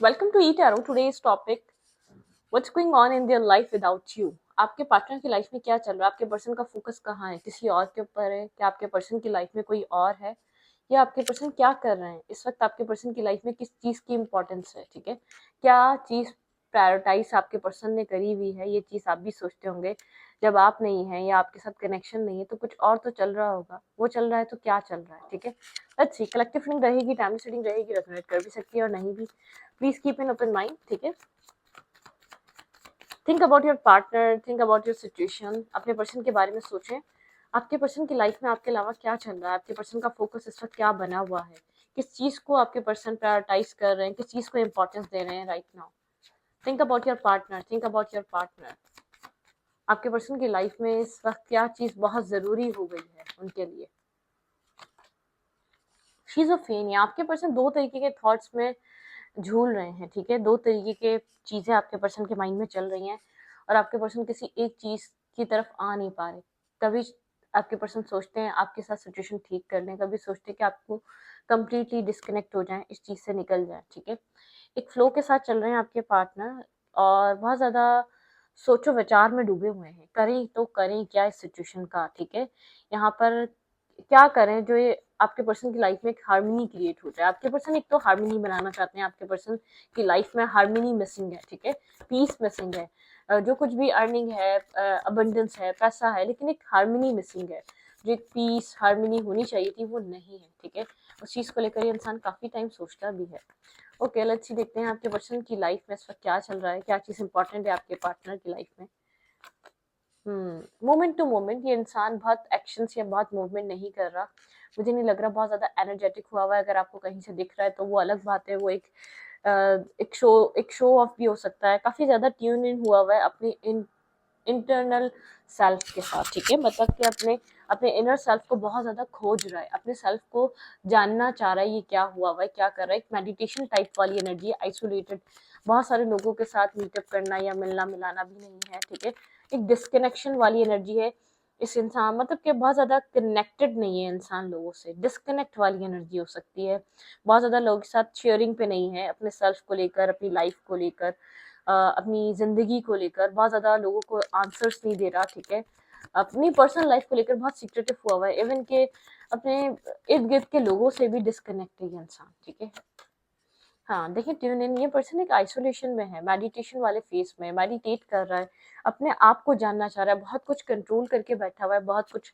Welcome to eTaro. Today's topic: What's going on in their life without you? आपके partner की life में क्या चल रहा है? आपके पर्सन का फोकस कहाँ है? किसी और के ऊपर है? क्या आपके पर्सन की लाइफ में कोई और है? या आपके पर्सन क्या कर रहे हैं इस वक्त? आपके पर्सन की लाइफ में किस चीज की इम्पोर्टेंस है? ठीक है, क्या चीज प्रायोरिटाइज आपके पर्सन ने करी हुई है? ये चीज आप भी सोचते होंगे जब आप नहीं है या आपके साथ कनेक्शन नहीं है तो कुछ और तो चल रहा होगा। वो चल रहा है तो क्या चल रहा है? ठीक है, अच्छी कलेक्टिव फीलिंग रहेगी, टाइम सेटिंग रहेगी, रेजोनेट कर भी सकती है और नहीं भी। Please keep an open mind. ठीक है, think about your partner, think about your situation. अपने पर्सन के बारे में सोचें। आपके पर्सन की लाइफ में आपके अलावा क्या चल रहा है? आपके पर्सन का फोकस इस वक्त क्या बना हुआ है? किस चीज को आपके पर्सन प्रायोरिटाइज कर रहे हैं? किस चीज को इम्पोर्टेंस दे रहे हैं right now? Think about your partner, think about your partner. आपके पर्सन की लाइफ में इस वक्त क्या चीज बहुत जरूरी हो गई है उनके लिए? शिज़ोफ्रेनिया, आपके पर्सन दो तरीके के थॉट्स में झूल रहे हैं। ठीक है, दो तरीके के चीजें आपके पर्सन के माइंड में चल रही हैं और आपके पर्सन किसी एक चीज की तरफ आ नहीं पा रहे। कभी आपके पर्सन सोचते हैं आपके साथ सिचुएशन ठीक कर लें, कभी सोचते हैं कि आपको कंप्लीटली डिस्कनेक्ट हो जाएं, इस चीज से निकल जाएं। ठीक है, एक फ्लो के साथ चल रहे हैं आपके पार्टनर और बहुत ज्यादा सोचो विचार में डूबे हुए हैं। करें तो करें क्या इस सिचुएशन का? ठीक है, यहाँ पर क्या करें जो ये आपके पर्सन की लाइफ में एक हार्मनी क्रिएट हो जाए। आपके पर्सन एक तो हार्मनी बनाना चाहते हैं, आपके पर्सन की लाइफ में हार्मनी मिसिंग है। ठीक है, पीस मिसिंग है। जो कुछ भी अर्निंग है, अबंडेंस है, पैसा है, लेकिन एक हार्मनी मिसिंग है। जो एक पीस हार्मनी होनी चाहिए थी वो नहीं है। ठीक है, उस चीज को लेकर ये इंसान काफी टाइम सोचता भी है। ओके, लेट्स सी, देखते हैं आपके पर्सन की लाइफ में इस वक्त क्या चल रहा है, क्या चीज इंपॉर्टेंट है आपके पार्टनर की लाइफ में। मोमेंट टू मोमेंट ये इंसान बहुत एक्शंस या बहुत मूवमेंट नहीं कर रहा। मुझे नहीं लग रहा बहुत ज्यादा एनर्जेटिक हुआ हुआ है। अगर आपको कहीं से दिख रहा है तो वो अलग बात है, वो एक शो ऑफ भी हो सकता है। काफी ज्यादा ट्यून इन हुआ हुआ है अपनी इंटरनल सेल्फ के साथ। ठीक है, मतलब कि अपने अपने इनर सेल्फ को बहुत ज्यादा खोज रहा है, अपने सेल्फ को जानना चाह रहा है, ये क्या हुआ हुआ है, क्या कर रहा है। एक मेडिटेशन टाइप वाली एनर्जी है, आइसोलेटेड, बहुत सारे लोगों के साथ मीटअप करना या मिलना मिलाना भी नहीं है। ठीक है, एक डिस्कनेक्शन वाली एनर्जी है इस इंसान, मतलब कि बहुत ज्यादा कनेक्टेड नहीं है इंसान लोगों से, डिस्कनेक्ट वाली एनर्जी हो सकती है। बहुत ज्यादा लोगों के साथ शेयरिंग पे नहीं है, अपने सेल्फ को लेकर, अपनी लाइफ को लेकर, अपनी जिंदगी को लेकर बहुत ज्यादा लोगों को आंसर्स नहीं दे रहा। ठीक है, अपनी पर्सनल लाइफ को लेकर बहुत सीक्रेटिव हुआ हुआ है, इवन के अपने इर्द गिर्द के लोगों से भी डिस्कनेक्ट है ये इंसान। ठीक है, हाँ देखिए, ट्यून इन, ये पर्सन एक आइसोलेशन में है, मेडिटेशन वाले फेस में मेडिटेट कर रहा है, अपने आप को जानना चाह रहा है, बहुत कुछ कंट्रोल करके बैठा हुआ है, बहुत कुछ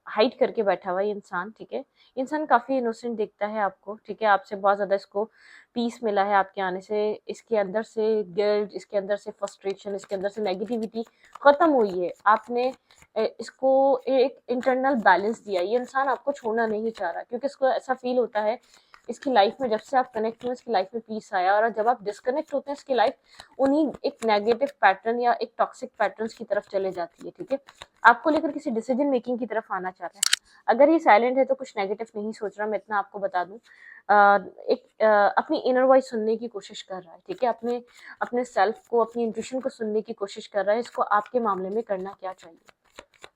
हाइड करके बैठा हुआ है ये इंसान। ठीक है, इंसान काफी इनोसेंट दिखता है आपको। ठीक है, आपसे बहुत ज्यादा इसको पीस मिला है आपके आने से। इसके अंदर से गिल्ट, इसके अंदर से फ्रस्ट्रेशन, इसके अंदर से नेगेटिविटी खत्म हुई है। आपने इसको एक इंटरनल बैलेंस दिया। ये इंसान आपको छोड़ना नहीं चाह रहा क्योंकि इसको ऐसा फील होता है इसकी लाइफ में जब से आप कनेक्ट हुए इसकी लाइफ में पीस आया, और जब आप डिस्कनेक्ट होते हैं इसकी लाइफ उन्हीं एक नेगेटिव पैटर्न या एक टॉक्सिक पैटर्न्स की तरफ चले जाती है। ठीक है, आपको लेकर किसी डिसीजन मेकिंग की तरफ आना चाह रहा है। अगर ये साइलेंट है तो कुछ नेगेटिव नहीं सोच रहा, मैं इतना आपको बता दूं। अपनी इनर वॉइस सुनने की कोशिश कर रहा है। ठीक है, अपने अपने सेल्फ को, अपनी इंट्यूशन को सुनने की कोशिश कर रहा है। इसको आपके मामले में करना क्या चाहिए?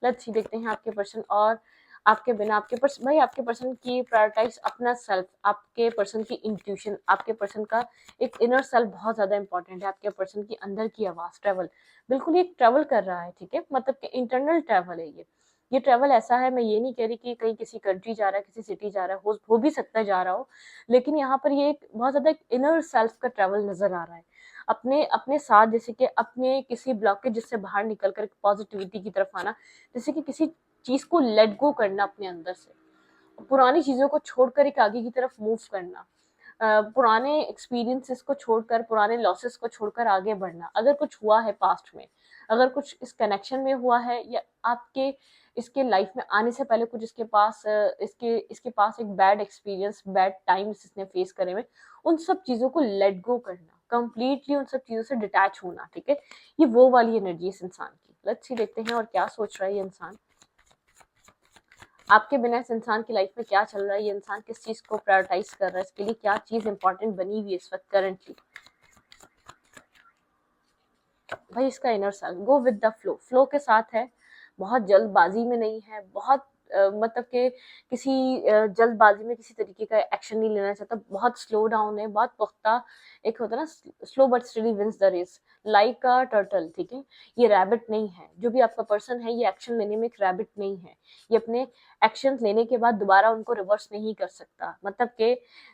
लेट्स सी, देखते हैं आपके पर्सन और आपके बिना आपके पर्सन। भाई, आपके पर्सन की प्रायोरिटाइज अपना सेल्फ, आपके पर्सन की इंट्यूशन, आपके पर्सन का एक इनर सेल्फ बहुत ज्यादा इंपॉर्टेंट है। आपके पर्सन की अंदर की आवाज, ट्रेवल, बिल्कुल ये ट्रेवल कर रहा है। ठीक है, मतलब कि इंटरनल ट्रेवल है ये ट्रेवल ऐसा है, मैं ये नहीं कह रही कि कहीं किसी कंट्री जा रहा है, किसी सिटी जा रहा है, हो भी सकता है जा रहा हो, लेकिन यहाँ पर ये एक बहुत ज्यादा इनर सेल्फ का ट्रेवल नजर आ रहा है। अपने अपने साथ, जैसे कि अपने किसी ब्लॉकेज से बाहर निकल कर पॉजिटिविटी की तरफ आना, जैसे कि किसी चीज को लेट गो करना अपने अंदर से, पुरानी चीजों को छोड़कर एक आगे की तरफ मूव करना, पुराने एक्सपीरियंसेस को छोड़कर, पुराने लॉसेस को छोड़कर आगे बढ़ना। अगर कुछ हुआ है पास्ट में, अगर कुछ इस कनेक्शन में हुआ है, या आपके इसके लाइफ में आने से पहले कुछ इसके पास एक बैड एक्सपीरियंस, बैड टाइम्स इसने फेस करे हुए, उन सब चीजों को लेट गो करना, कंप्लीटली उन सब चीजों से डिटैच होना। ठीक है, ये वो वाली एनर्जी इस इंसान की। लेट्स सी, देखते हैं और क्या सोच रहा है ये इंसान। आपके बिना इस इंसान की लाइफ में क्या चल रहा है, ये इंसान किस चीज को प्रायोरिटाइज कर रहा है, इसके लिए क्या चीज इंपॉर्टेंट बनी हुई है इस वक्त करंटली। भाई, इसका inner self go with the flow, flow के साथ है, बहुत जल्दबाजी में नहीं है, बहुत मतलब कि किसी जल्दबाजी में किसी तरीके का एक्शन नहीं लेना चाहता, बहुत स्लो डाउन है, बहुत पुख्ता, एक होता है ना slow but steady wins the race, like a turtle, ठीक है। ये रैबिट नहीं है, जो भी आपका पर्सन है ये एक्शन लेने में एक रैबिट नहीं है, ये अपने एक्शन लेने के बाद दोबारा उनको रिवर्स नहीं कर सकता, मतलब कि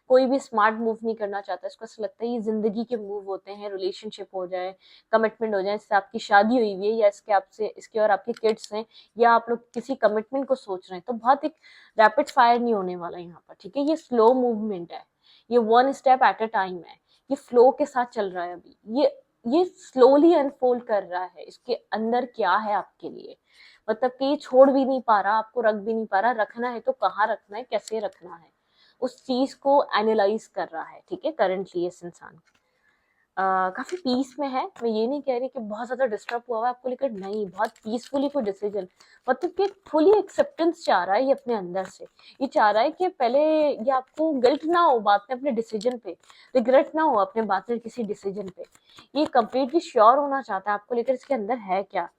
कोई भी स्मार्ट मूव नहीं करना चाहता, इसको ऐसा लगता है ये जिंदगी के मूव होते हैं, रिलेशनशिप हो जाए, कमिटमेंट हो जाए, इससे आपकी शादी हुई हुई है या इसके आपसे इसके और आपके किड्स हैं, या आप लोग किसी कमिटमेंट को सोच रहे हैं, तो बहुत एक रैपिड फायर नहीं होने वाला यहाँ पर, ठीक है। ये स्लो मूवमेंट है, ये one step at a time है, ये फ्लो के साथ चल रहा है अभी, ये स्लोली अनफोल्ड कर रहा है, इसके अंदर क्या है आपके लिए, मतलब कि ये छोड़ भी नहीं पा रहा, आपको रख भी नहीं पा रहा, रखना है तो कहाँ रखना है, कैसे रखना है, उस चीज को एनालाइज कर रहा है, ठीक है। करंटली इस इंसान काफी पीस में है, मैं ये नहीं कह रही कि बहुत ज्यादा डिस्टर्ब हुआ है आपको लेकर, नहीं, बहुत पीसफुली कोई डिसीजन, मतलब कि फुली एक्सेप्टेंस चाह रहा है ये अपने अंदर से, ये चाह रहा है कि पहले ये आपको गिल्ट ना हो बाद में अपने डिसीजन पे, रिग्रेट ना हो अपने बाद में किसी डिसीजन पे, ये कंप्लीटली श्योर होना चाहता है आपको लेकर इसके अंदर है क्या।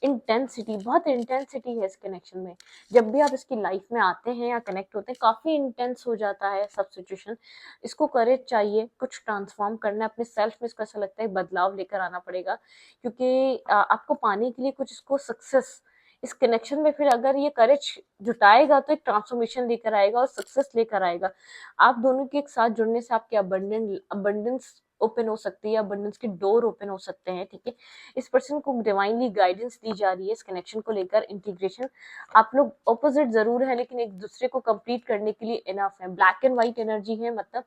इंटेंसिटी, बहुत इंटेंसिटी है इस कनेक्शन में, जब भी आप इसकी लाइफ में आते हैं या कनेक्ट होते हैं काफी इंटेंस हो जाता है सब सिचुएशन, इसको करेज चाहिए, कुछ ट्रांसफॉर्म करना है अपने सेल्फ में, इसको ऐसा लगता है बदलाव लेकर आना पड़ेगा, क्योंकि आपको पाने के लिए कुछ इसको सक्सेस, इस कनेक्शन में फिर अगर ये करेज जुटाएगा तो एक ट्रांसफॉर्मेशन लेकर आएगा और सक्सेस लेकर आएगा, आप दोनों के एक साथ जुड़ने से आपके अबंडेंस ओपन हो सकती है, अबंडेंस के डोर ओपन हो सकते हैं, ठीक है। इस पर्सन को डिवाइनली गाइडेंस दी जा रही है इस कनेक्शन को लेकर, इंटीग्रेशन, आप लोग ऑपोजिट जरूर है लेकिन एक दूसरे को कंप्लीट करने के लिए इनफ है, ब्लैक एंड व्हाइट एनर्जी है, मतलब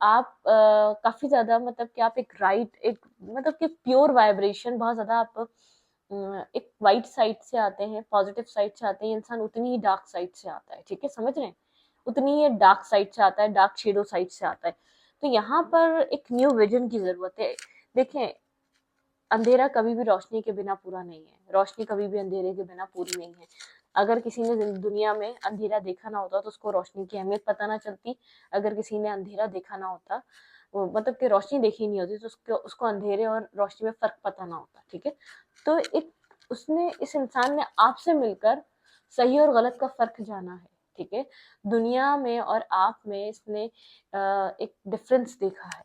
आप काफी ज्यादा, मतलब कि आप एक राइट, एक मतलब कि प्योर वाइब्रेशन, बहुत ज्यादा आप एक वाइट साइड से आते हैं, पॉजिटिव साइड से आते हैं, इंसान उतनी ही डार्क साइड से आता है, ठीक है, समझ रहे हैं, उतनी ही डार्क साइड से आता है, डार्क शेडो साइड से आता है, तो यहाँ पर एक न्यू विजन की जरूरत है। देखें, अंधेरा कभी भी रोशनी के बिना पूरा नहीं है, रोशनी कभी भी अंधेरे के बिना पूरी नहीं है, अगर किसी ने दुनिया में अंधेरा देखा ना होता तो उसको रोशनी की अहमियत पता ना चलती, अगर किसी ने अंधेरा देखा ना होता, वो मतलब कि रोशनी देखी नहीं होती, तो उसको अंधेरे और रोशनी में फर्क पता ना होता, ठीक है। तो एक उसने, इस इंसान ने आपसे मिलकर सही और गलत का फर्क जाना है, ठीक है, दुनिया में और आप में इसने एक डिफरेंस देखा है,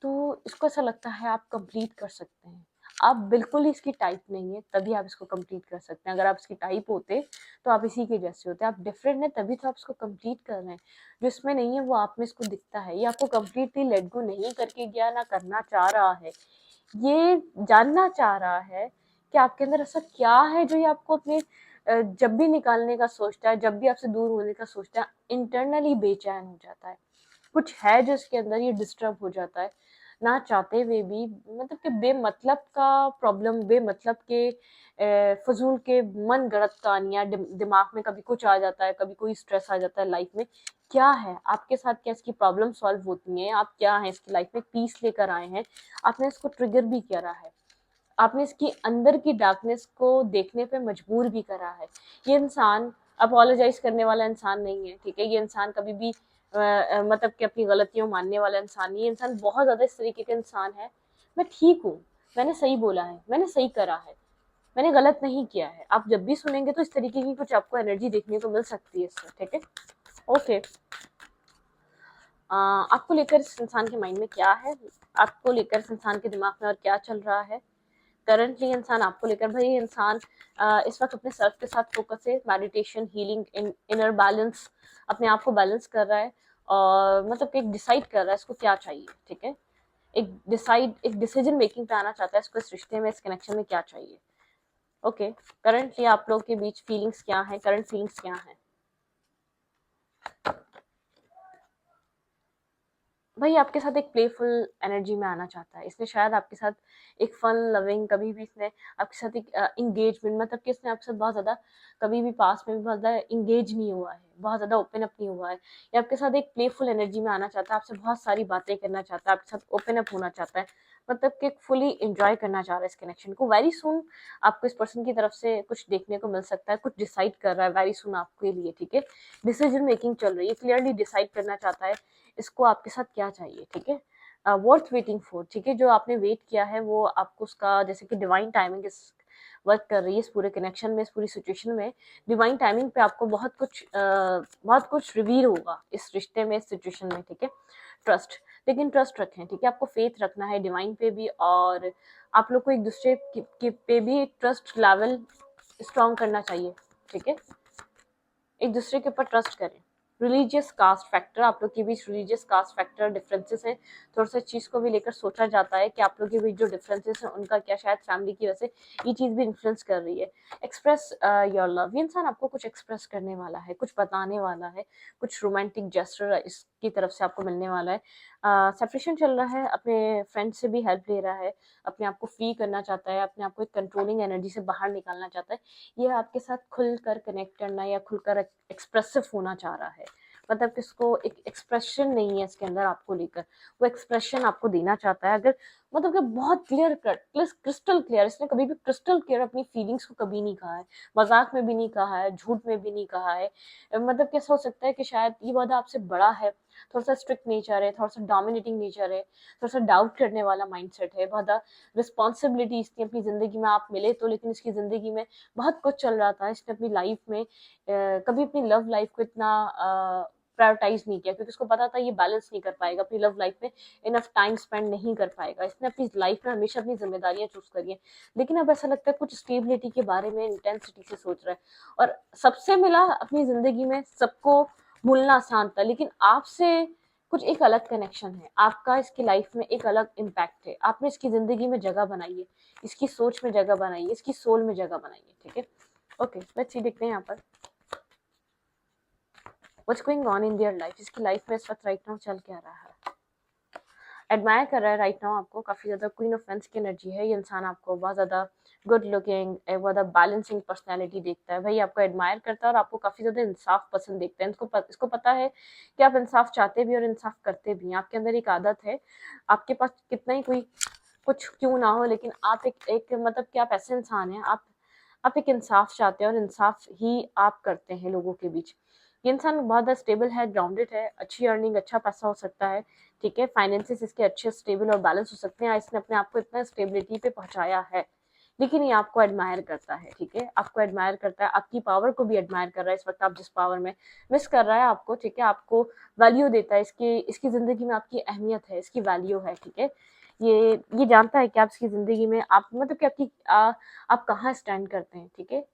तो इसको ऐसा लगता है आप कंप्लीट कर सकते हैं, आप बिल्कुल ही इसकी टाइप नहीं है तभी आप इसको कंप्लीट कर सकते हैं, अगर आप इसकी टाइप होते तो आप इसी के जैसे होते, आप डिफरेंट है तभी तो आप इसको कंप्लीट कर रहे हैं, जो इसमें नहीं है वो आप में इसको दिखता है, ये आपको कंप्लीटली लेट गो नहीं करके गया, ना करना चाह रहा है, ये जानना चाह रहा है कि आपके अंदर ऐसा क्या है जो ये आपको अपने जब भी निकालने का सोचता है, जब भी आपसे दूर होने का सोचता है, इंटरनली बेचैन हो जाता है, कुछ है जो इसके अंदर ये डिस्टर्ब हो जाता है, ना चाहते हुए भी, मतलब कि बेमतलब का प्रॉब्लम, बेमतलब के फजूल के मन गढ़ंत कहानियां दिमाग में, कभी कुछ आ जाता है, कभी कोई स्ट्रेस आ जाता है लाइफ में, क्या है आपके साथ, क्या इसकी प्रॉब्लम सॉल्व होती है, आप क्या है इसकी लाइफ में पीस लेकर आए हैं, आपने इसको ट्रिगर भी करा है, आपने इसकी अंदर की डार्कनेस को देखने पे मजबूर भी करा है, ये इंसान अपोलोजाइज करने वाला इंसान नहीं है, ठीक है, ये इंसान कभी भी मतलब कि अपनी गलतियों मानने वाला इंसान नहीं है, इंसान बहुत ज्यादा इस तरीके का इंसान है, मैं ठीक हूँ, मैंने सही बोला है, मैंने सही करा है, मैंने गलत नहीं किया है, आप जब भी सुनेंगे तो इस तरीके की कुछ आपको एनर्जी देखने को मिल सकती है इससे, ठीक है। ओके, आपको लेकर इस इंसान के माइंड में क्या है, आपको लेकर इस इंसान के दिमाग में और क्या चल रहा है करंटली, इंसान आपको लेकर, भाई इंसान इस वक्त अपने सेल्फ के साथ फोकस है, मेडिटेशन, हीलिंग, इनर बैलेंस, अपने आप को बैलेंस कर रहा है, और मतलब कि एक डिसाइड कर रहा है इसको क्या चाहिए, ठीक है, एक डिसीजन मेकिंग पे आना चाहता है, इसको इस रिश्ते में, इस कनेक्शन में क्या चाहिए। ओके, करंटली आप लोग के बीच फीलिंग्स क्या है, करंट फीलिंग्स क्या है, भाई आपके साथ एक प्लेफुल एनर्जी में आना चाहता है, इसने शायद आपके साथ एक फन लविंग, कभी भी इसने आपके साथ एक इंगेजमेंट, मतलब कि इसने आपके साथ बहुत ज्यादा, कभी भी पास में भी बहुत ज्यादा इंगेज नहीं हुआ है, बहुत ज्यादा ओपन अप नहीं हुआ है, ये आपके साथ एक प्लेफुल एनर्जी में आना चाहता है, आपसे बहुत सारी बातें करना चाहता है, आपके साथ ओपन अप होना चाहता है, मतलब कि फुली एंजॉय करना चाह रहा है इस कनेक्शन को, वेरी सुन आपको इस पर्सन की तरफ से कुछ देखने को मिल सकता है, कुछ डिसाइड कर रहा है वेरी सुन आपके लिए, ठीक है, डिसीजन मेकिंग चल रही है, क्लियरली डिसाइड करना चाहता है इसको आपके साथ क्या चाहिए, ठीक है, वर्थ वेटिंग फॉर, ठीक है, जो आपने वेट किया है वो आपको उसका, जैसे कि डिवाइन टाइमिंग इज वर्क कर रही है इस पूरे कनेक्शन में, इस पूरी सिचुएशन में। डिवाइन टाइमिंग पे आपको बहुत कुछ रिवील होगा इस रिश्ते में, इस सिचुएशन में, ठीक है। ट्रस्ट, लेकिन ट्रस्ट रखें, ठीक है। आपको फेथ रखना है डिवाइन पे भी, और आप लोग को एक दूसरे के पे भी ट्रस्ट लेवल स्ट्रॉन्ग करना चाहिए, ठीक है। एक दूसरे के ऊपर ट्रस्ट करें। रिलीजियस कास्ट फैक्टर, आप लोग के बीच रिलीजियस कास्ट फैक्टर डिफरेंसेस हैं, थोड़ा सा चीज़ को भी लेकर सोचा जाता है कि आप लोग के बीच जो डिफरेंसेस हैं उनका क्या, शायद फैमिली की वजह से ये चीज़ भी इन्फ्लुएंस कर रही है। एक्सप्रेस योर लव, ये इंसान आपको कुछ एक्सप्रेस करने वाला है, कुछ बताने वाला है, कुछ रोमांटिक जेस्चर इसकी तरफ से आपको मिलने वाला है। सेपरेशन चल रहा है, अपने फ्रेंड से भी हेल्प ले रहा है, अपने आप को फ्री करना चाहता है, अपने आप को एक कंट्रोलिंग एनर्जी से बाहर निकालना चाहता है। ये आपके साथ खुलकर कनेक्ट करना या खुलकर एक्सप्रेसिव होना चाह रहा है, मतलब किसको एक एक्सप्रेशन नहीं है इसके अंदर आपको लेकर, वो एक्सप्रेशन आपको देना चाहता है। अगर मतलब कि बहुत क्लियर कट, क्रिस्टल क्लियर, इसने कभी भी क्रिस्टल क्लियर अपनी फीलिंग्स को कभी नहीं कहा है, मजाक में भी नहीं कहा है, झूठ में भी नहीं कहा है। मतलब कैसा हो सकता है कि शायद ये वादा आपसे बड़ा है, थोड़ा सा स्ट्रिक्ट नेचर है, थोड़ा सा डोमिनेटिंग नेचर है, थोड़ा सा डाउट करने वाला माइंडसेट है, बहुत रिस्पॉन्सिबिलिटी इसकी अपनी जिंदगी में आप मिले तो, लेकिन इसकी जिंदगी में बहुत कुछ चल रहा था। इसने अपनी लाइफ में कभी अपनी लव लाइफ को इतना प्रायोरिटाइज नहीं किया, क्योंकि उसको पता था ये बैलेंस नहीं कर पाएगा, अपनी लव लाइफ में इनफ टाइम स्पेंड नहीं कर पाएगा। इसने अपनी लाइफ में हमेशा अपनी जिम्मेदारियां चूज करी हैं, लेकिन अब ऐसा लगता है कुछ स्टेबिलिटी के बारे में इंटेंसिटी से सोच रहा है, और सबसे मिला अपनी जिंदगी में, सबको भूलना आसान था, लेकिन आपसे कुछ एक अलग कनेक्शन है, आपका इसकी लाइफ में एक अलग इम्पैक्ट है, आपने इसकी जिंदगी में जगह बनाई है, इसकी सोच में जगह बनाई है, इसकी सोल में जगह बनाई है, ठीक है। ओके, लेट्स सी, देखते हैं यहाँ पर what's going on in their life. इसकी लाइफ में इस वक्त राइट नाउ चल क्या रहा है। एडमायर कर रहा है राइट नाउ आपको, काफ़ी ज़्यादा क्वीन ऑफ पेंस की एनर्जी है ये इंसान, आपको बहुत ज़्यादा गुड लुकिंग, बहुत ज़्यादा बैलेंसिंग पर्सनैलिटी देखता है भाई, आपको एडमायर करता है, और आपको काफ़ी ज़्यादा इंसाफ पसंद देखता है। इसको पता है कि आप इंसाफ चाहते भी और इंसाफ करते भी हैं। आपके अंदर एक आदत है, आपके पास कितना ही कोई कुछ क्यों ना हो, लेकिन आप एक मतलब कि आप ऐसे इंसान हैं, आप एक इंसाफ चाहते हैं और इंसाफ ही आप करते हैं लोगों के बीच। ये इंसान बहुत ज़्यादा स्टेबल है, ग्राउंडेड है, अच्छी अर्निंग, अच्छा पैसा हो सकता है, ठीक है। फाइनेंसेस इसके अच्छे स्टेबल और बैलेंस हो सकते हैं, इसने अपने आप को इतना स्टेबिलिटी पे पहुंचाया है, लेकिन ये आपको एडमायर करता है, ठीक है। आपको एडमायर करता है, आपकी पावर को भी एडमायर कर रहा है इस वक्त, आप जिस पावर में मिस कर रहा है आपको, ठीक है। आपको वैल्यू देता है, इसकी जिंदगी में आपकी अहमियत है, इसकी वैल्यू है, ठीक है। ये जानता है कि आप इसकी जिंदगी में आप मतलब कि आप कहाँ स्टैंड करते हैं, ठीक है।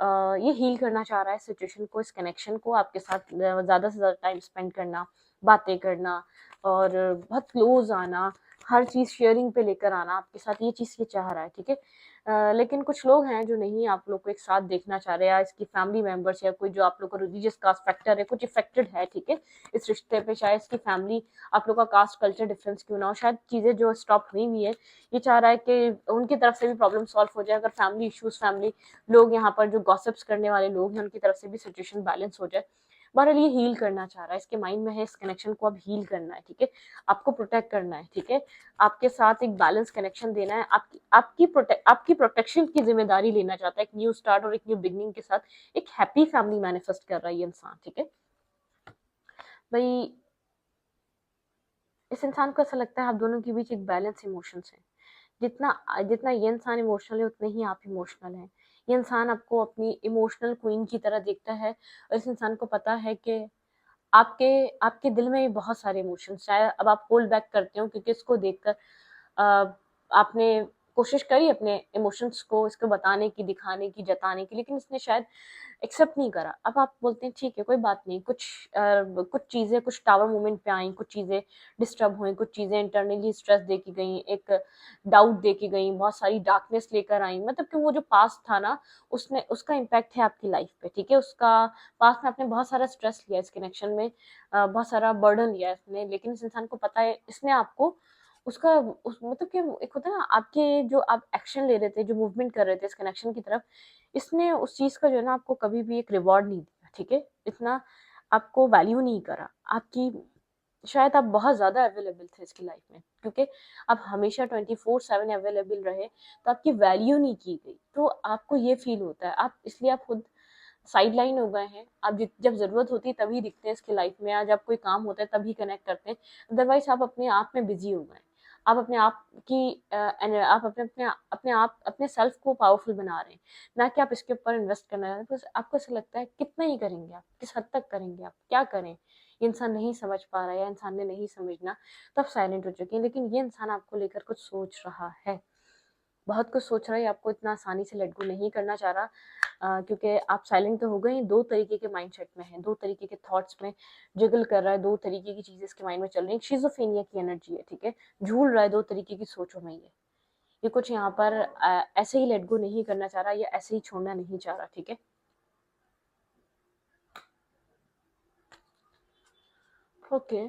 ये हील करना चाह रहा है सिचुएशन को, इस कनेक्शन को, आपके साथ ज़्यादा से ज़्यादा टाइम स्पेंड करना, बातें करना, और बहुत क्लोज आना, हर चीज़ शेयरिंग पे लेकर आना आपके साथ, ये चीज़ ये चाह रहा है, ठीक है। लेकिन कुछ लोग हैं जो नहीं आप लोग को एक साथ देखना चाह रहे हैं, या इसकी फैमिली मेंबर्स या कोई जो आप लोग को रिलीजियस कास्ट फैक्टर है, कुछ इफेक्टेड है, ठीक है, इस रिश्ते पे। शायद इसकी फैमिली, आप लोग का कास्ट कल्चर डिफरेंस क्यों ना हो, शायद चीज़ें जो स्टॉप हुई हुई है, ये चाह रहा है कि उनकी तरफ से भी प्रॉब्लम सॉल्व हो जाए। अगर फैमिली इश्यूज, फैमिली लोग यहाँ पर जो गॉसिप्स करने वाले लोग हैं, उनकी तरफ से भी सिचुएशन बैलेंस हो जाए। बहरहाल ये हील करना चाह रहा है, इसके माइंड में है इस कनेक्शन को अब हील करना है, ठीक है। आपको प्रोटेक्ट करना है, ठीक है। आपके साथ एक बैलेंस कनेक्शन देना है, आपकी प्रोटेक्शन की जिम्मेदारी लेना चाहता है, एक न्यू स्टार्ट और एक न्यू बिगनिंग के साथ एक हैप्पी फैमिली मैनिफेस्ट कर रहा है ये इंसान, ठीक है भाई। इस इंसान को ऐसा लगता है आप दोनों के बीच एक बैलेंस इमोशंस है, जितना जितना ये इंसान इमोशनल है उतने ही आप इमोशनल हैं। ये इंसान आपको अपनी इमोशनल क्वीन की तरह देखता है, और इस इंसान को पता है कि आपके आपके दिल में बहुत सारे इमोशंस, शायद अब आप होल्ड बैक करते हो क्योंकि इसको देखकर आपने कोशिश करी अपने इमोशंस को इसको बताने की, दिखाने की, जताने की, लेकिन इसने शायद एक्सेप्ट नहीं करा। अब आप बोलते हैं ठीक है कोई बात नहीं, कुछ चीज़ें, कुछ टावर मोमेंट पे आई, कुछ चीज़ें डिस्टर्ब हुई, कुछ चीज़ें इंटरनली स्ट्रेस दे के गई, एक डाउट दे के गई, बहुत सारी डार्कनेस लेकर आई, मतलब कि वो जो पास्ट था ना, उसने उसका इम्पैक्ट है आपकी लाइफ पे, ठीक है। उसका पास्ट में आपने बहुत सारा स्ट्रेस लिया इस कनेक्शन में, बहुत सारा बर्डन लिया इसने, लेकिन इस इंसान को पता है इसने आपको उसका मतलब कि एक होता है ना, आपके जो आप एक्शन ले रहे थे, जो मूवमेंट कर रहे थे इस कनेक्शन की तरफ, इसने उस चीज का जो है ना आपको कभी भी एक रिवॉर्ड नहीं दिया, ठीक है। इतना आपको वैल्यू नहीं करा आपकी। शायद आप बहुत ज्यादा अवेलेबल थे इसकी लाइफ में, क्योंकि आप हमेशा 24/7 अवेलेबल रहे, तो आपकी वैल्यू नहीं की गई, तो आपको ये फील होता है, आप इसलिए आप खुद साइड लाइन हो गए हैं। आप जब जरूरत होती है तभी दिखते हैं इसकी लाइफ में, आज आप कोई काम होता है तभी कनेक्ट करते हैं, अदरवाइज आप अपने आप में बिजी हो गए। आप अपने आप की आप अपने सेल्फ को पावरफुल बना रहे हैं, ना कि आप इसके ऊपर इन्वेस्ट करना चाहते हैं। बस आपको ऐसा लगता है कितना ही करेंगे आप, किस हद तक करेंगे आप, क्या करें, ये इंसान नहीं समझ पा रहा है या इंसान ने नहीं समझना, तो आप साइलेंट हो चुके हैं। लेकिन ये इंसान आपको लेकर कुछ सोच रहा है, बहुत कुछ सोच रहा है, आपको इतना आसानी से लेट गो नहीं करना चाह रहा, क्योंकि आप साइलेंट तो हो गए, दो तरीके के माइंडसेट में है, दो तरीके के थॉट्स में जिगल कर रहा है, दो तरीके की चीजें इसके माइंड में चल रही है, शिज़ोफ्रेनिया की एनर्जी है, ठीक है, झूल रहा है दो तरीके की सोचों में। ये कुछ यहाँ पर ऐसे ही लेट गो नहीं करना चाह रहा, या ऐसे ही छोड़ना नहीं चाह रहा, ठीक है। Okay,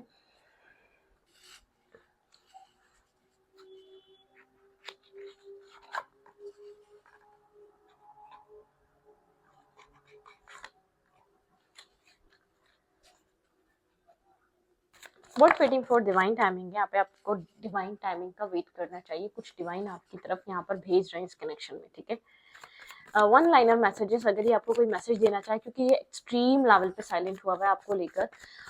what waiting for divine timing, यहाँ पे आपको डिवाइन टाइमिंग का वेट करना चाहिए, कुछ डिवाइन आपकी तरफ यहाँ पर भेज रहे हैं इस कनेक्शन में, ठीक है। वन लाइनर मैसेजेस, अगर ये आपको कोई मैसेज देना चाहे, क्योंकि ये एक्सट्रीम लेवल पे साइलेंट हुआ हुआ है आपको लेकर,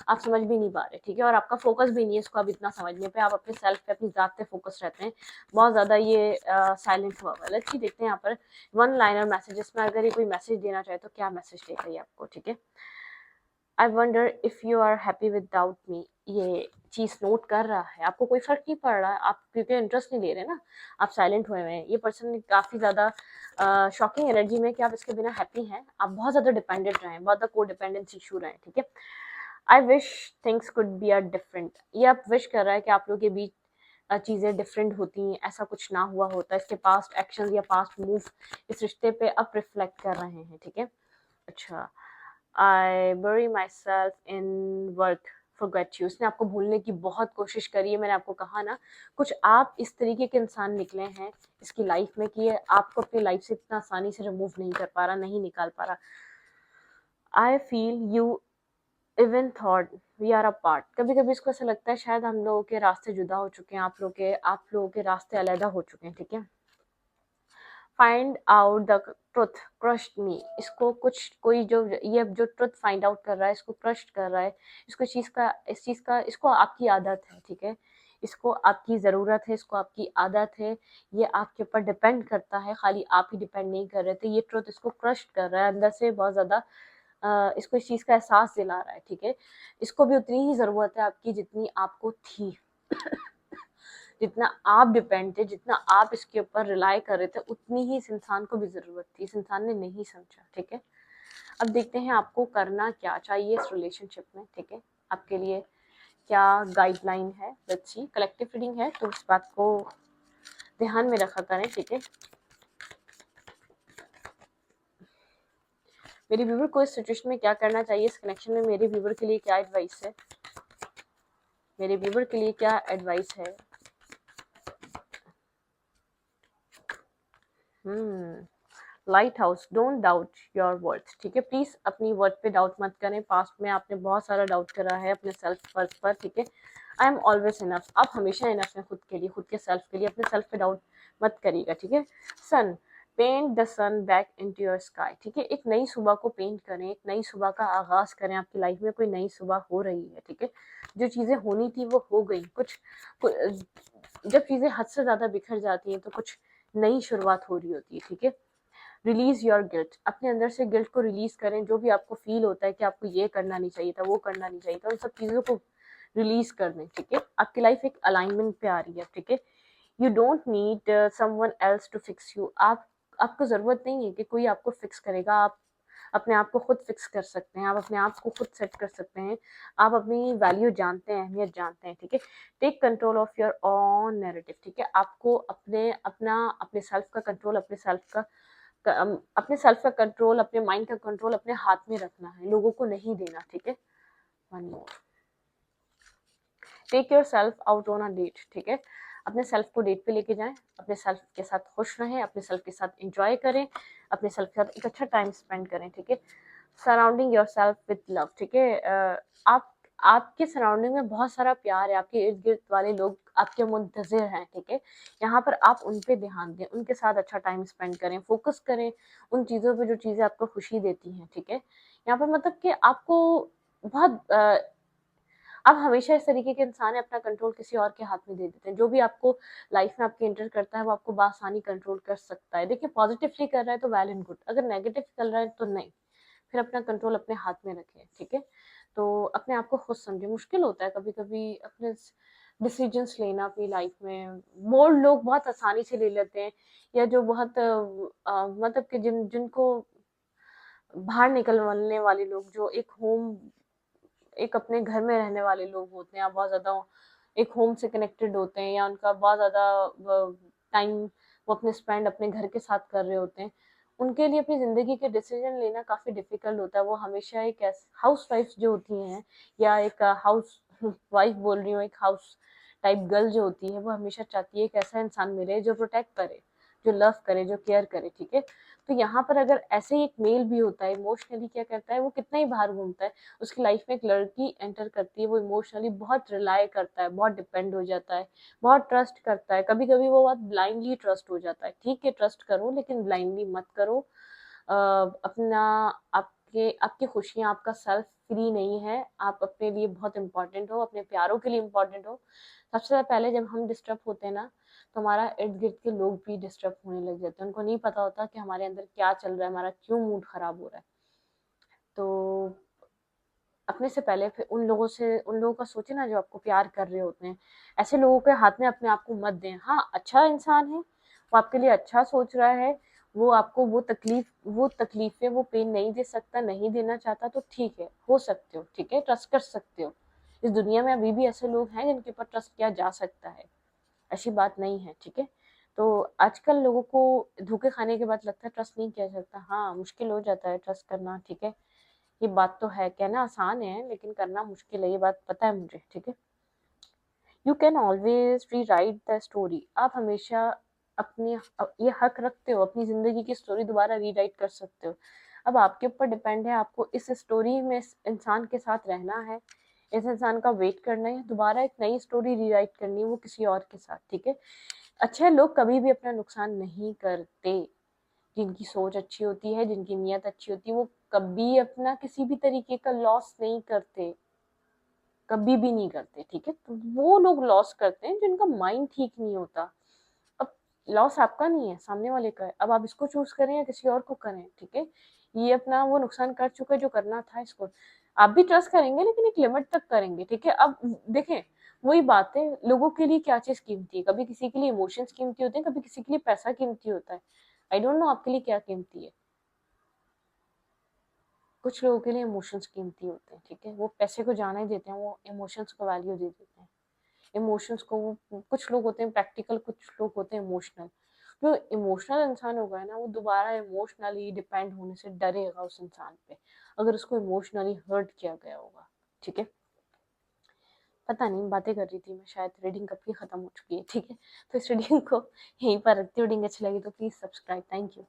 आप समझ भी नहीं पा रहे, ठीक है, और आपका फोकस भी नहीं है इसको अब इतना समझने पे, आप अपने सेल्फ पे, अपनी जात पे फोकस रहते हैं बहुत ज़्यादा, ये साइलेंट हुआ हुआ है। लेट्स सी, देखते हैं यहाँ पर वन लाइनर मैसेजेस में अगर ये कोई मैसेज देना चाहे तो क्या मैसेज देगा ये आपको, ठीक है। I wonder if you are happy without me, ये चीज़ नोट कर रहा है, आपको कोई फ़र्क नहीं पड़ रहा है, आप क्योंकि इंटरेस्ट नहीं ले रहे ना, आप साइलेंट हुए हुए हैं। ये पर्सन काफ़ी ज़्यादा शॉकिंग एनर्जी में कि आप इसके बिना हैप्पी हैं, आप बहुत ज़्यादा डिपेंडेंट रहे हैं, बहुत ज़्यादा को डिपेंडेंस इशू रहे हैं, ठीक है। I wish things could be are different, ये आप विश कर रहा है कि आप लोगों के बीच चीज़ें डिफरेंट होती हैं, ऐसा कुछ ना हुआ होता, इसके पास्ट एक्शन या पास्ट मूव इस रिश्ते पे अब रिफ्लेक्ट कर रहे हैं, ठीक है। अच्छा, आई bury myself in work forget you, उसने आपको भूलने की बहुत कोशिश करी है, मैंने आपको कहा ना, कुछ आप इस तरीके के इंसान निकले हैं इसकी लाइफ में कि ये आपको अपनी लाइफ से इतना आसानी से रिमूव नहीं कर पा रहा, नहीं निकाल पा रहा। I feel you even thought we are a part, कभी कभी इसको ऐसा लगता है शायद हम लोगों के रास्ते जुदा हो चुके हैं, आप लोगों के रास्ते अलग हो चुके हैं, ठीक है। Find out the truth crushed me, इसको कुछ कोई जो ये जो ट्रुथ फाइंड आउट कर रहा है, इसको क्रश्ड कर रहा है, इसको इस चीज़ का इसको आपकी आदत है, ठीक है, इसको आपकी ज़रूरत है, इसको आपकी आदत है, ये आपके ऊपर डिपेंड करता है, खाली आप ही डिपेंड नहीं कर रहे थे, ये ट्रुथ इसको क्रश्ड कर रहा है अंदर से बहुत ज़्यादा, इसको इस चीज़ का एहसास दिला रहा है, ठीक है। इसको भी उतनी ही ज़रूरत है आपकी जितनी आपको थी, जितना आप डिपेंड थे, जितना आप इसके ऊपर रिलाई कर रहे थे, उतनी ही इस इंसान को भी ज़रूरत थी, इस इंसान ने नहीं समझा, ठीक है। अब देखते हैं आपको करना क्या चाहिए इस रिलेशनशिप में, ठीक है, आपके लिए क्या गाइडलाइन है। लेट्स सी, कलेक्टिव रीडिंग है तो इस बात को ध्यान में रखा करें, ठीक है। मेरे व्यूवर को इस सिचुएशन में क्या करना चाहिए, इस कनेक्शन में मेरे व्यूवर के लिए क्या एडवाइस है, मेरे व्यूवर के लिए क्या एडवाइस है। Light house, don't doubt your worth, ठीक है, प्लीज अपनी वर्थ पे डाउट मत करें, पास्ट में आपने बहुत सारा डाउट करा है अपने सेल्फ वर्थ पर, ठीक है। आई एम ऑलवेज इनफ, आप हमेशा इनफ हैं खुद के लिए, खुद के सेल्फ के लिए, अपने सेल्फ पे डाउट मत करिएगा, ठीक है। Son, paint the sun back into your sky, ठीक है, एक नई सुबह को पेंट करें, एक नई सुबह का आगाज करें, आपकी लाइफ में कोई नई सुबह हो रही है, ठीक है। जो चीजें होनी थी वो हो गई, जब चीजें हद से ज्यादा बिखर जाती हैं तो कुछ नई शुरुआत हो रही होती है, ठीक है। रिलीज योर गिल्ट, अपने अंदर से गिल्ट को रिलीज करें, जो भी आपको फील होता है कि आपको ये करना नहीं चाहिए था, वो करना नहीं चाहिए था, उन सब चीज़ों को रिलीज कर दें, ठीक है। आपकी लाइफ एक अलाइनमेंट पे आ रही है, ठीक है। You don't need someone else to fix you, आपको ज़रूरत नहीं है कि कोई आपको फिक्स करेगा, आप अपने आप को खुद फिक्स कर सकते हैं, आप अपने आप को खुद सेट कर सकते हैं, आप अपनी वैल्यू जानते हैं, अहमियत जानते हैं, ठीक है। Take control of your own narrative, ठीक है, आपको अपने सेल्फ का कंट्रोल, अपने सेल्फ का कंट्रोल, अपने माइंड का कंट्रोल अपने हाथ में रखना है, लोगों को नहीं देना, ठीक है। One more, take yourself out on a date, ठीक है, अपने सेल्फ को डेट पे लेके जाएं, अपने सेल्फ के साथ खुश रहें, अपने सेल्फ के साथ एंजॉय करें, अपने सेल्फ के साथ एक अच्छा टाइम स्पेंड करें, ठीक है। Surrounding your self with love, ठीक है, आप आपके सराउंडिंग में बहुत सारा प्यार है, आपके इर्द गिर्द वाले लोग आपके मुंतजिर हैं, ठीक है। यहाँ पर आप उन पे ध्यान दें, उनके साथ अच्छा टाइम स्पेंड करें, फोकस करें उन चीज़ों पे जो चीज़ें आपको खुशी देती हैं, ठीक है। यहाँ पर मतलब कि आपको बहुत आप हमेशा इस तरीके के इंसान हैं, अपना कंट्रोल किसी और के हाथ में दे देते हैं। जो भी आपको लाइफ में आपके एंटर करता है वो आपको बआसानी कंट्रोल कर सकता है। देखिए पॉजिटिवली कर रहा है तो वेल एंड गुड, अगर नेगेटिव कर रहा है तो नहीं, फिर अपना कंट्रोल अपने हाथ में रखें, ठीक है। तो अपने आप को खुद समझे। मुश्किल होता है कभी कभी अपने डिसीजंस लेना अपनी लाइफ में, बोल्ड लोग बहुत आसानी से ले लेते हैं, या जो बहुत मतलब कि जिनको बाहर निकलने वाले लोग, जो एक अपने घर में रहने वाले लोग होते हैं, या बहुत ज़्यादा एक होम से कनेक्टेड होते हैं, या उनका बहुत ज़्यादा टाइम वो अपने स्पेंड अपने घर के साथ कर रहे होते हैं, उनके लिए अपनी ज़िंदगी के डिसीजन लेना काफ़ी डिफ़िकल्ट होता है। वो हमेशा एक हाउस वाइफ जो होती हैं, या एक हाउस वाइफ बोल रही हूँ, एक हाउस टाइप गर्ल जो होती है, वो हमेशा चाहती है एक ऐसा इंसान मिले जो प्रोटेक्ट करे, जो लव करे, जो केयर करे, ठीक है। तो यहाँ पर अगर ऐसे ही एक मेल भी होता है, इमोशनली क्या करता है, वो कितना ही बाहर घूमता है, उसकी लाइफ में एक लड़की एंटर करती है, वो इमोशनली बहुत रिलाई करता है, बहुत डिपेंड हो जाता है, बहुत ट्रस्ट करता है, कभी कभी वो बहुत ब्लाइंडली ट्रस्ट हो जाता है। ठीक है ट्रस्ट करो, लेकिन ब्लाइंडली मत करो। अपना आपके आपकी खुशियाँ, आपका सेल्फ फ्री नहीं है, आप अपने लिए बहुत इंपॉर्टेंट हो, अपने प्यारों के लिए इंपॉर्टेंट हो। सबसे पहले जब हम डिस्टर्ब होते हैं ना, तो हमारा इर्द गिर्द के लोग भी डिस्टर्ब होने लग जाते हैं, उनको नहीं पता होता कि हमारे अंदर क्या चल रहा है, हमारा क्यों मूड खराब हो रहा है। तो अपने से पहले फिर उन लोगों का सोचे ना जो आपको प्यार कर रहे होते हैं। ऐसे लोगों के हाथ में अपने आप को मत दें। हाँ, अच्छा इंसान है, वो आपके लिए अच्छा सोच रहा है, वो आपको वो तकलीफें, वो पेन नहीं दे सकता, नहीं देना चाहता, तो ठीक है, हो सकते हो, ठीक है, ट्रस्ट कर सकते हो। इस दुनिया में अभी भी ऐसे लोग हैं जिनके ऊपर ट्रस्ट किया जा सकता है, ऐसी बात नहीं है, ठीक है। तो आजकल लोगों को धोखे खाने के बाद लगता है ट्रस्ट नहीं किया जा सकता। हाँ, मुश्किल हो जाता है ट्रस्ट करना, ठीक है। ये बात तो है, कहना आसान है लेकिन करना मुश्किल है, ये बात पता है मुझे, ठीक है। यू कैन ऑलवेज री राइट द स्टोरी। आप हमेशा अपने ये हक रखते हो, अपनी जिंदगी की स्टोरी दोबारा रीराइट कर सकते हो। अब आपके ऊपर डिपेंड है, आपको इस स्टोरी में इस इंसान के साथ रहना है, इस इंसान का वेट करना है, दोबारा एक नई स्टोरी रीराइट करनी है, वो किसी और के साथ, ठीक है। अच्छे लोग कभी भी अपना नुकसान नहीं करते। जिनकी सोच अच्छी होती है, जिनकी नीयत अच्छी होती है, वो कभी अपना किसी भी तरीके का लॉस नहीं करते, कभी भी नहीं करते, ठीक है। तो वो लोग लॉस करते हैं जिनका माइंड ठीक नहीं होता। अब लॉस आपका नहीं है, सामने वाले का है, अब आप इसको चूज करें या किसी और को करें, ठीक है। ये अपना वो नुकसान कर चुका है जो करना था, इसको आप भी ट्रस्ट करेंगे लेकिन एक लिमिट तक करेंगे, ठीक है। अब देखें, वही बात है, लोगों के लिए क्या चीज कीमती है, कभी किसी के लिए इमोशंस कीमती होते हैं, कभी किसी के लिए पैसा कीमती होता है। आई डोंट नो आपके लिए क्या कीमती है। कुछ लोगों के लिए इमोशंस कीमती होते हैं, ठीक है, वो पैसे को जाना ही देते हैं, वो इमोशंस को वैल्यू दे देते हैं। इमोशंस को वो, कुछ लोग होते हैं प्रैक्टिकल, कुछ लोग होते हैं इमोशनल। जो इमोशनल इंसान होगा है ना, वो दोबारा इमोशनली डिपेंड होने से डरेगा उस इंसान पे, अगर उसको इमोशनली हर्ट किया गया होगा, ठीक है। पता नहीं बातें कर रही थी मैं, शायद रीडिंग कब की खत्म हो चुकी है, ठीक है। तो इस रीडिंग को यहीं पर रखती हूँ। रीडिंग अच्छी लगी तो प्लीज सब्सक्राइब। Thank you.